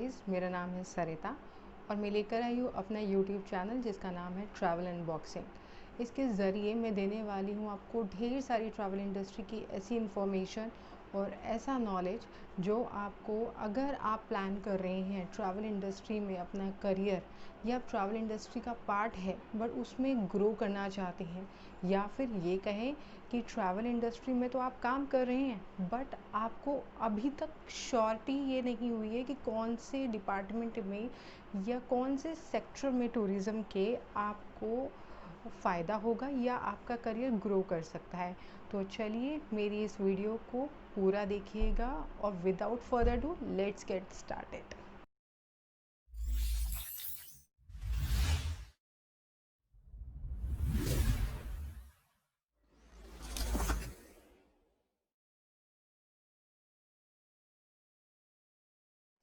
Guys, मेरा नाम है सरिता और मैं लेकर आई हूँ अपना यूट्यूब चैनल जिसका नाम है ट्रैवल अनबॉक्सिंग। इसके ज़रिए मैं देने वाली हूँ आपको ढेर सारी ट्रैवल इंडस्ट्री की ऐसी इन्फॉर्मेशन और ऐसा नॉलेज जो आपको, अगर आप प्लान कर रहे हैं ट्रैवल इंडस्ट्री में अपना करियर या ट्रैवल इंडस्ट्री का पार्ट है बट उसमें ग्रो करना चाहते हैं, या फिर ये कहें कि ट्रैवल इंडस्ट्री में तो आप काम कर रहे हैं बट आपको अभी तक श्योरिटी ये नहीं हुई है कि कौन से डिपार्टमेंट में या कौन से सेक्टर में टूरिज़्म के आपको फ़ायदा होगा या आपका करियर ग्रो कर सकता है। तो चलिए मेरी इस वीडियो को पूरा देखिएगा और without further do let's get started.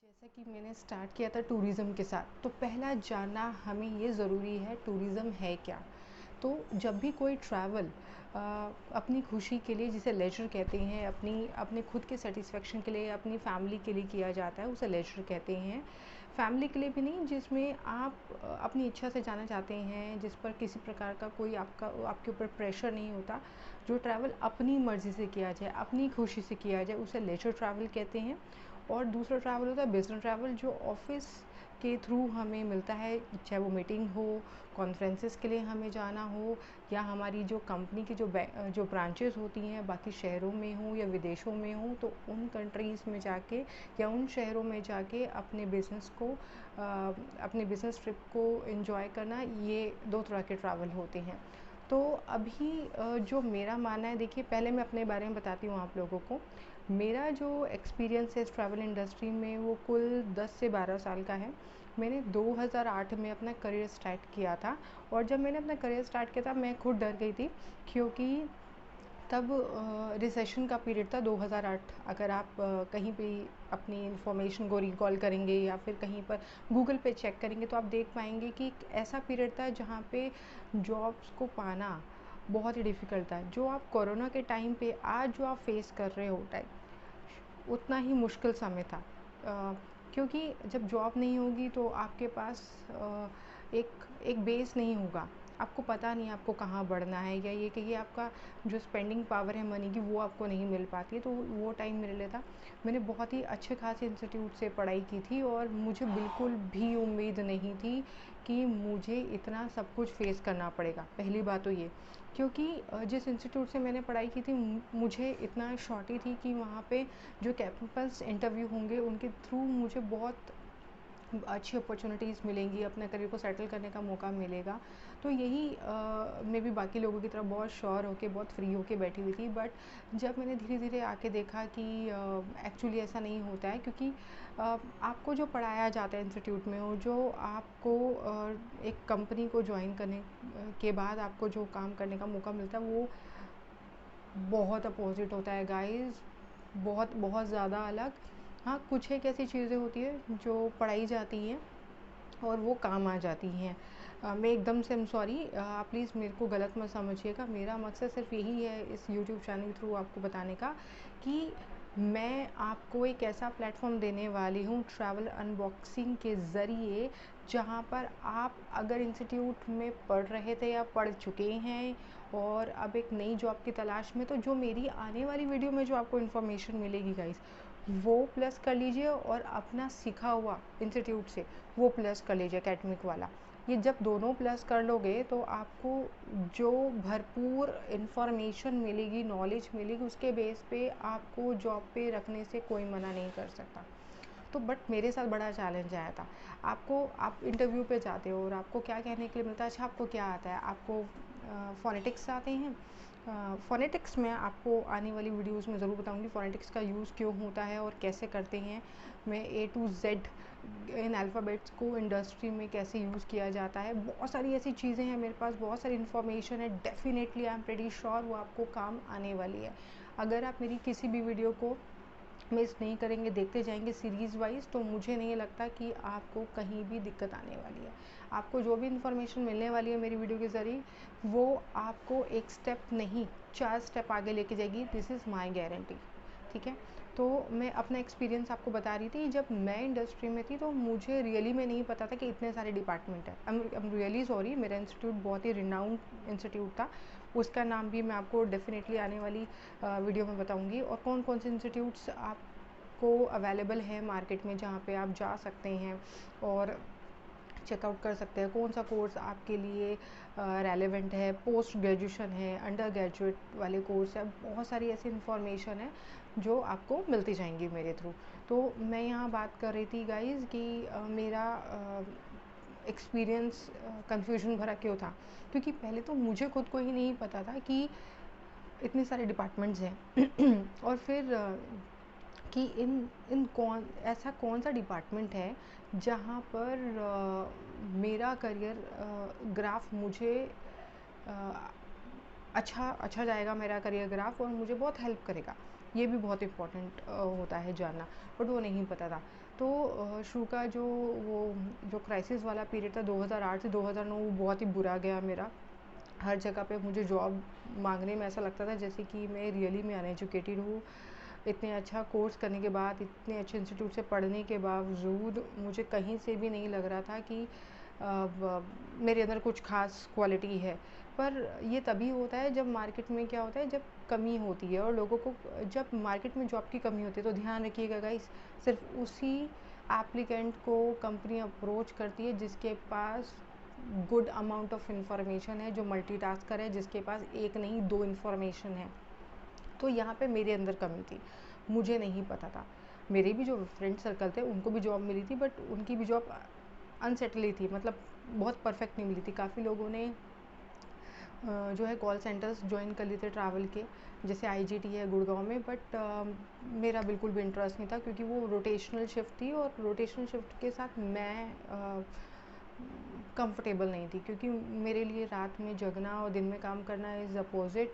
जैसा कि मैंने स्टार्ट किया था टूरिज़्म के साथ, तो पहला जानना हमें ये ज़रूरी है टूरिज़्म है क्या। तो जब भी कोई ट्रैवल अपनी खुशी के लिए, जिसे लेजर कहते हैं, अपने खुद के सेटिस्फेक्शन के लिए, अपनी फैमिली के लिए किया जाता है, उसे लेजर कहते हैं। फैमिली के लिए भी नहीं, जिसमें आप अपनी इच्छा से जाना चाहते हैं, जिस पर किसी प्रकार का कोई आपके ऊपर प्रेशर नहीं होता। जो ट्रैवल अपनी मर्ज़ी से किया जाए, अपनी खुशी से किया जाए, उसे लेजर ट्रैवल कहते हैं। और दूसरा ट्रैवल होता है बिजनेस ट्रैवल, जो ऑफिस के थ्रू हमें मिलता है, चाहे वो मीटिंग हो, कॉन्फ्रेंसेस के लिए हमें जाना हो, या हमारी जो कंपनी की जो ब्रांचेस होती हैं बाकी शहरों में हो या विदेशों में हो, तो उन कंट्रीज़ में जाके या उन शहरों में जाके अपने बिज़नेस ट्रिप को एंजॉय करना, ये दो तरह के ट्रैवल होते हैं। तो अभी जो मेरा मानना है, देखिए पहले मैं अपने बारे में बताती हूँ आप लोगों को। मेरा जो एक्सपीरियंस है इस ट्रैवल इंडस्ट्री में वो कुल 10 से 12 साल का है। मैंने 2008 में अपना करियर स्टार्ट किया था, और जब मैंने अपना करियर स्टार्ट किया था मैं खुद डर गई थी, क्योंकि तब रिसेशन का पीरियड था 2008। अगर आप कहीं भी अपनी इन्फॉर्मेशन को रिकॉल करेंगे या फिर कहीं पर गूगल पे चेक करेंगे तो आप देख पाएंगे कि एक ऐसा पीरियड था जहाँ पे जॉब्स को पाना बहुत ही डिफ़िकल्ट था। जो आप कोरोना के टाइम पे आज जो आप फेस कर रहे हो टाइम, उतना ही मुश्किल समय था। क्योंकि जब जॉब नहीं होगी तो आपके पास एक एक बेस नहीं होगा, आपको पता नहीं आपको कहाँ बढ़ना है, या ये कहिए आपका जो स्पेंडिंग पावर है मनी की वो आपको नहीं मिल पाती है। तो वो टाइम मेरे लिए था। मैंने बहुत ही अच्छे खासे इंस्टीट्यूट से पढ़ाई की थी और मुझे बिल्कुल भी उम्मीद नहीं थी कि मुझे इतना सब कुछ फेस करना पड़ेगा। पहली बात तो ये, क्योंकि जिस इंस्टीट्यूट से मैंने पढ़ाई की थी मुझे इतना शॉर्टी थी कि वहाँ पे जो कैंपस इंटरव्यू होंगे उनके थ्रू मुझे बहुत अच्छी अपॉर्चुनिटीज़ मिलेंगी, अपने करियर को सेटल करने का मौका मिलेगा। तो यही मैं भी बाकी लोगों की तरह बहुत श्योर होके, बहुत फ्री होके बैठी हुई थी। बट जब मैंने धीरे धीरे आके देखा कि एक्चुअली ऐसा नहीं होता है, क्योंकि आपको जो पढ़ाया जाता है इंस्टीट्यूट में, और जो आपको एक कंपनी को ज्वाइन करने के बाद आपको जो काम करने का मौका मिलता है वो बहुत अपोजिट होता है गाइस, बहुत बहुत ज़्यादा अलग। हाँ, कुछ एक ऐसी चीज़ें होती है जो पढ़ाई जाती हैं और वो काम आ जाती हैं। मैं एकदम से सॉरी, आप प्लीज़ मेरे को गलत मत समझिएगा। मेरा मकसद सिर्फ यही है इस यूट्यूब चैनल के थ्रू आपको बताने का कि मैं आपको एक ऐसा प्लेटफॉर्म देने वाली हूँ ट्रैवल अनबॉक्सिंग के ज़रिए, जहाँ पर आप अगर इंस्टीट्यूट में पढ़ रहे थे या पढ़ चुके हैं और अब एक नई जॉब की तलाश में, तो जो मेरी आने वाली वीडियो में जो आपको इन्फॉर्मेशन मिलेगी गाइस, वो प्लस कर लीजिए और अपना सीखा हुआ इंस्टीट्यूट से वो प्लस कर लीजिए, एकेडमिक वाला। ये जब दोनों प्लस कर लोगे तो आपको जो भरपूर इन्फॉर्मेशन मिलेगी, नॉलेज मिलेगी, उसके बेस पे आपको जॉब पे रखने से कोई मना नहीं कर सकता। तो बट मेरे साथ बड़ा चैलेंज आया था। आप इंटरव्यू पे जाते हो और आपको क्या कहने के लिए मिलता है, अच्छा आपको क्या आता है, आपको फ़ोनेटिक्स आते हैं। फ़ोनेटिक्स में आपको आने वाली वीडियोस में ज़रूर बताऊंगी फ़ोनेटिक्स का यूज़ क्यों होता है और कैसे करते हैं। मैं A to Z in alphabets को इंडस्ट्री में कैसे यूज़ किया जाता है, बहुत सारी ऐसी चीज़ें हैं मेरे पास, बहुत सारी इन्फॉर्मेशन है। Definitely I am pretty sure वो आपको काम आने वाली है। अगर आप मेरी किसी भी वीडियो को मिस नहीं करेंगे, देखते जाएंगे सीरीज़ वाइज, तो मुझे नहीं लगता कि आपको कहीं भी दिक्कत आने वाली है। आपको जो भी इन्फॉर्मेशन मिलने वाली है मेरी वीडियो के ज़रिए, वो आपको एक स्टेप नहीं 4 स्टेप आगे लेके जाएगी। दिस इज़ माय गारंटी, ठीक है। तो मैं अपना एक्सपीरियंस आपको बता रही थी। जब मैं इंडस्ट्री में थी तो मुझे रियली में नहीं पता था कि इतने सारे डिपार्टमेंट हैं। आई एम रियली सॉरी, मेरा इंस्टीट्यूट बहुत ही रिनाउंड इंस्टीट्यूट था। उसका नाम भी मैं आपको डेफिनेटली आने वाली वीडियो में बताऊंगी, और कौन कौन से इंस्टीट्यूट्स आपको अवेलेबल है मार्केट में जहाँ पे आप जा सकते हैं और चेकआउट कर सकते हैं, कौन सा कोर्स आपके लिए रेलेवेंट है, पोस्ट ग्रेजुएशन है, अंडर ग्रेजुएट वाले कोर्स है, बहुत सारी ऐसी इन्फॉर्मेशन है जो आपको मिलती जाएंगी मेरे थ्रू। तो मैं यहाँ बात कर रही थी गाइज़ कि मेरा एक्सपीरियंस कन्फ्यूजन भरा क्यों था, क्योंकि पहले तो मुझे खुद को ही नहीं पता था कि इतने सारे डिपार्टमेंट्स हैं और फिर कि इन इन कौन ऐसा कौन सा डिपार्टमेंट है जहाँ पर मेरा करियर ग्राफ मुझे अ, अच्छा जाएगा, मेरा करियर ग्राफ, और मुझे बहुत हेल्प करेगा। ये भी बहुत इम्पोर्टेंट होता है जानना, बट वो नहीं पता था। तो शुरू का जो क्राइसिस वाला पीरियड था 2008 से 2009, वो बहुत ही बुरा गया मेरा। हर जगह पे मुझे जॉब मांगने में ऐसा लगता था जैसे कि मैं रियली में अनएजुकेटेड हूँ। इतने अच्छा कोर्स करने के बाद, इतने अच्छे इंस्टीट्यूट से पढ़ने के बावजूद मुझे कहीं से भी नहीं लग रहा था कि मेरे अंदर कुछ खास क्वालिटी है। पर ये तभी होता है जब मार्केट में क्या होता है, जब कमी होती है और लोगों को, जब मार्केट में जॉब की कमी होती है तो ध्यान रखिएगा गाइस, सिर्फ उसी एप्लीकेंट को कंपनी अप्रोच करती है जिसके पास गुड अमाउंट ऑफ इंफॉर्मेशन है, जो मल्टीटास्कर है, जिसके पास एक नहीं दो इंफॉर्मेशन है। तो यहाँ पे मेरे अंदर कमी थी, मुझे नहीं पता था। मेरे भी जो फ्रेंड सर्कल थे उनको भी जॉब मिली थी, बट उनकी भी जॉब अनसेटल ही थी, मतलब बहुत परफेक्ट नहीं मिली थी। काफ़ी लोगों ने जो है कॉल सेंटर्स ज्वाइन कर लिए थे ट्रैवल के, जैसे आईजीटी है गुड़गांव में, बट मेरा बिल्कुल भी इंटरेस्ट नहीं था, क्योंकि वो रोटेशनल शिफ्ट थी और रोटेशनल शिफ्ट के साथ मैं कंफर्टेबल नहीं थी, क्योंकि मेरे लिए रात में जगना और दिन में काम करना इज़ अपोजिट,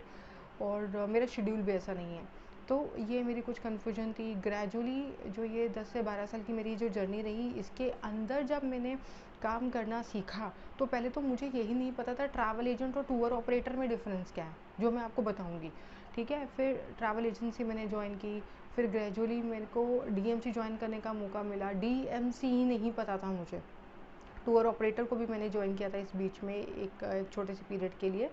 और मेरा शेड्यूल भी ऐसा नहीं है। तो ये मेरी कुछ कन्फ्यूजन थी। ग्रेजुअली जो ये 10 से 12 साल की मेरी जो जर्नी रही, इसके अंदर जब मैंने काम करना सीखा, तो पहले तो मुझे यही नहीं पता था ट्रैवल एजेंट और टूर ऑपरेटर में डिफरेंस क्या है, जो मैं आपको बताऊंगी। ठीक है, फिर ट्रैवल एजेंसी मैंने ज्वाइन की, फिर ग्रेजुअली मेरे को डीएमसी ज्वाइन करने का मौका मिला। डीएमसी ही नहीं पता था मुझे, टूर ऑपरेटर को भी मैंने ज्वाइन किया था इस बीच में एक छोटे से पीरियड के लिए,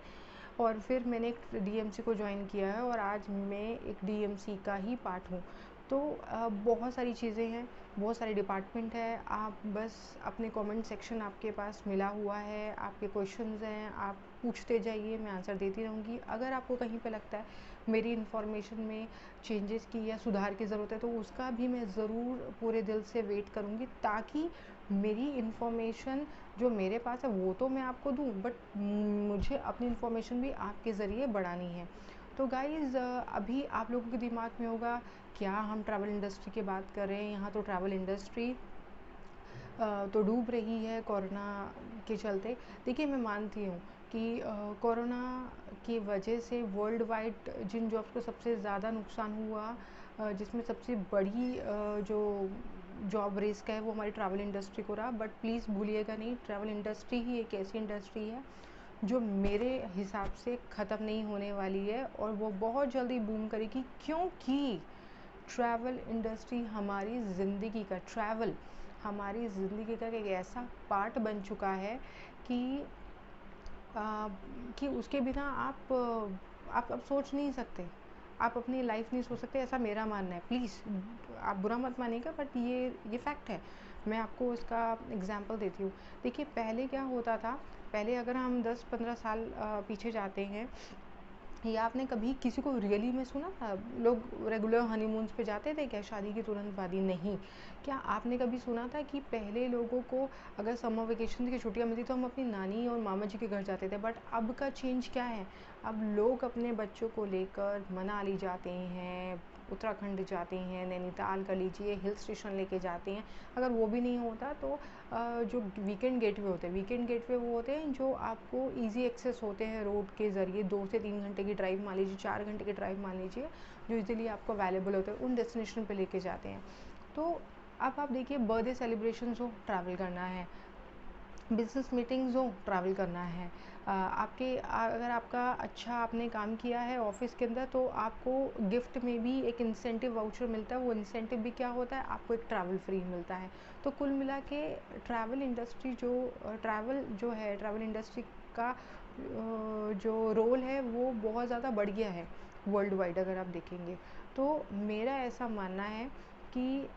और फिर मैंने एक डीएमसी को ज्वाइन किया है और आज मैं एक डीएमसी का ही पार्ट हूँ। तो बहुत सारी चीज़ें हैं, बहुत सारे डिपार्टमेंट है। आप बस अपने कमेंट सेक्शन आपके पास मिला हुआ है, आपके क्वेश्चंस हैं, आप पूछते जाइए, मैं आंसर देती रहूँगी। अगर आपको कहीं पे लगता है मेरी इन्फॉर्मेशन में चेंजेस की या सुधार की ज़रूरत है, तो उसका भी मैं ज़रूर पूरे दिल से वेट करूँगी, ताकि मेरी इन्फॉर्मेशन जो मेरे पास है वो तो मैं आपको दूँ, बट मुझे अपनी इन्फॉर्मेशन भी आपके ज़रिए बढ़ानी है। तो गाइज़, अभी आप लोगों के दिमाग में होगा क्या हम ट्रैवल इंडस्ट्री की बात कर रहे हैं, यहाँ तो ट्रैवल इंडस्ट्री तो डूब रही है कोरोना के चलते। देखिए, मैं मानती हूँ कि कोरोना की वजह से वर्ल्ड वाइड जिन जॉब्स को सबसे ज़्यादा नुकसान हुआ, जिसमें सबसे बड़ी जो जॉब रिस्क है वो हमारी ट्रैवल इंडस्ट्री को रहा। बट प्लीज़ भूलिएगा नहीं, ट्रैवल इंडस्ट्री ही एक ऐसी इंडस्ट्री है जो मेरे हिसाब से ख़त्म नहीं होने वाली है, और वो बहुत जल्दी बूम करेगी, क्योंकि ट्रैवल इंडस्ट्री हमारी ज़िंदगी का, ट्रैवल हमारी ज़िंदगी का एक ऐसा पार्ट बन चुका है कि उसके बिना आप अब सोच नहीं सकते, आप अपनी लाइफ नहीं सोच सकते, ऐसा मेरा मानना है। प्लीज़ आप बुरा मत मानिएगा, बट ये फैक्ट है। मैं आपको इसका एग्जांपल देती हूँ। देखिए, पहले क्या होता था, पहले अगर हम 10-15 साल पीछे जाते हैं, या आपने कभी किसी को रियली में सुना था लोग रेगुलर हनीमून्स पे जाते थे क्या शादी के तुरंत बाद ही? नहीं। क्या आपने कभी सुना था कि पहले लोगों को अगर समर वेकेशन की छुट्टियां मिलती तो हम अपनी नानी और मामा जी के घर जाते थे? बट अब का चेंज क्या है, अब लोग अपने बच्चों को लेकर मनाली जाते हैं, उत्तराखंड जाते हैं, नैनीताल कर लीजिए, हिल स्टेशन लेके जाते हैं। अगर वो भी नहीं होता तो जो वीकेंड गेटवे होते हैं, वीकेंड गेटवे वो होते हैं जो आपको इजी एक्सेस होते हैं रोड के ज़रिए, 2 से 3 घंटे की ड्राइव मान लीजिए, 4 घंटे की ड्राइव मान लीजिए, जो इजीली आपको अवेलेबल होते हैं, उन डेस्टिनेशन पे लेके जाते हैं। तो अब आप देखिए, बर्थडे सेलिब्रेशन हो, ट्रैवल करना है, बिजनेस मीटिंग्स हो, ट्रैवल करना है। अगर आपका अच्छा आपने काम किया है ऑफिस के अंदर, तो आपको गिफ्ट में भी एक इंसेंटिव वाउचर मिलता है। वो इंसेंटिव भी क्या होता है, आपको एक ट्रैवल फ्री मिलता है। तो कुल मिला के ट्रैवल इंडस्ट्री ट्रैवल इंडस्ट्री का जो रोल है वो बहुत ज़्यादा बढ़ गया है वर्ल्ड वाइड अगर आप देखेंगे। तो मेरा ऐसा मानना है कि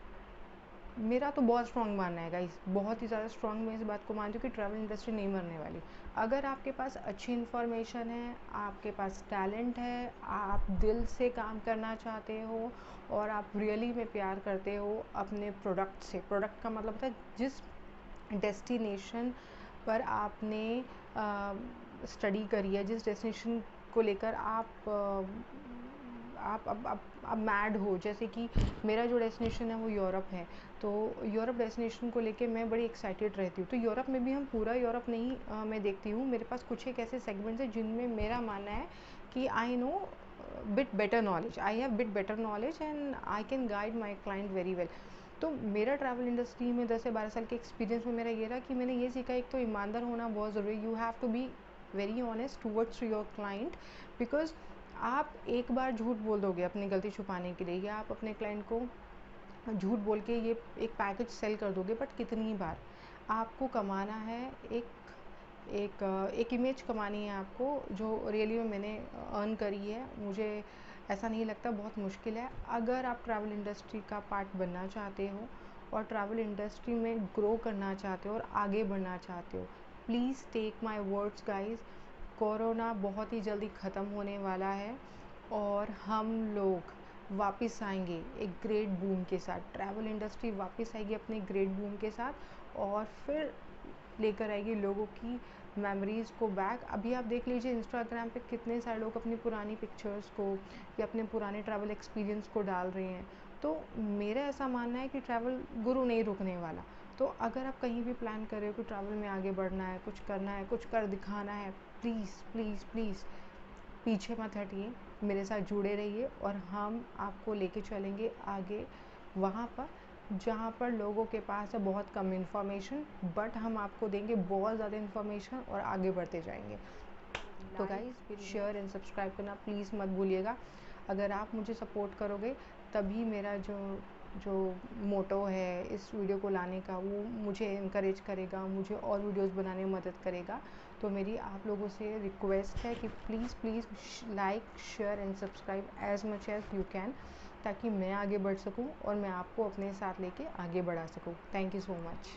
मेरा तो बहुत स्ट्रॉन्ग मानना है गाइस, बहुत ही ज़्यादा स्ट्रॉन्ग मैं इस बात को मानती हूँ कि ट्रैवल इंडस्ट्री नहीं मरने वाली। अगर आपके पास अच्छी इन्फॉर्मेशन है, आपके पास टैलेंट है, आप दिल से काम करना चाहते हो और आप रियली में प्यार करते हो अपने प्रोडक्ट से। प्रोडक्ट का मतलब होता है जिस डेस्टिनेशन पर आपने स्टडी करी है, जिस डेस्टिनेशन को लेकर आप मैड हो। जैसे कि मेरा जो डेस्टिनेशन है वो यूरोप है, तो यूरोप डेस्टिनेशन को लेके मैं बड़ी एक्साइटेड रहती हूँ। तो यूरोप में भी हम पूरा यूरोप नहीं मैं देखती हूँ, मेरे पास कुछ एक ऐसे सेगमेंट्स हैं जिनमें मेरा मानना है कि I know bit better knowledge, I have bit better knowledge and I can guide my client very well. तो मेरा ट्रैवल इंडस्ट्री में 10 से 12 साल के एक्सपीरियंस में मेरा ये रहा कि मैंने ये सीखा, एक तो ईमानदार होना बहुत ज़रूरी है। You have to be very honest towards your client, because आप एक बार झूठ बोल दोगे अपनी गलती छुपाने के लिए, या आप अपने क्लाइंट को झूठ बोल के ये एक पैकेज सेल कर दोगे, बट कितनी बार आपको कमाना है एक इमेज कमानी है आपको, जो रियली में मैंने अर्न करी है। मुझे ऐसा नहीं लगता, बहुत मुश्किल है। अगर आप ट्रैवल इंडस्ट्री का पार्ट बनना चाहते हो और ट्रैवल इंडस्ट्री में ग्रो करना चाहते हो और आगे बढ़ना चाहते हो, please take my words guys, corona बहुत ही जल्दी ख़त्म होने वाला है और हम लोग वापस आएंगे एक ग्रेट बूम के साथ। ट्रैवल इंडस्ट्री वापस आएगी अपने ग्रेट बूम के साथ और फिर लेकर आएगी लोगों की मेमोरीज़ को बैक। अभी आप देख लीजिए इंस्टाग्राम पे कितने सारे लोग अपनी पुरानी पिक्चर्स को या अपने पुराने ट्रैवल एक्सपीरियंस को डाल रहे हैं। तो मेरा ऐसा मानना है कि ट्रैवल गुरु नहीं रुकने वाला। तो अगर आप कहीं भी प्लान कर रहे हो कि ट्रैवल में आगे बढ़ना है, कुछ करना है, कुछ कर दिखाना है, प्लीज़ प्लीज़ प्लीज़ पीछे मत हटिए, मेरे साथ जुड़े रहिए और हम आपको लेके चलेंगे आगे, वहाँ पर जहाँ पर लोगों के पास है बहुत कम इन्फॉर्मेशन, बट हम आपको देंगे बहुत ज़्यादा इन्फॉर्मेशन और आगे बढ़ते जाएंगे। तो गाइस शेयर एंड सब्सक्राइब करना प्लीज़ मत भूलिएगा। अगर आप मुझे सपोर्ट करोगे तभी मेरा जो जो मोटो है इस वीडियो को लाने का, वो मुझे इनकरेज करेगा, मुझे और वीडियोस बनाने में मदद करेगा। तो मेरी आप लोगों से रिक्वेस्ट है कि please please like share and subscribe as much as you can, ताकि मैं आगे बढ़ सकूं और मैं आपको अपने साथ लेके आगे बढ़ा सकूं। Thank you so much.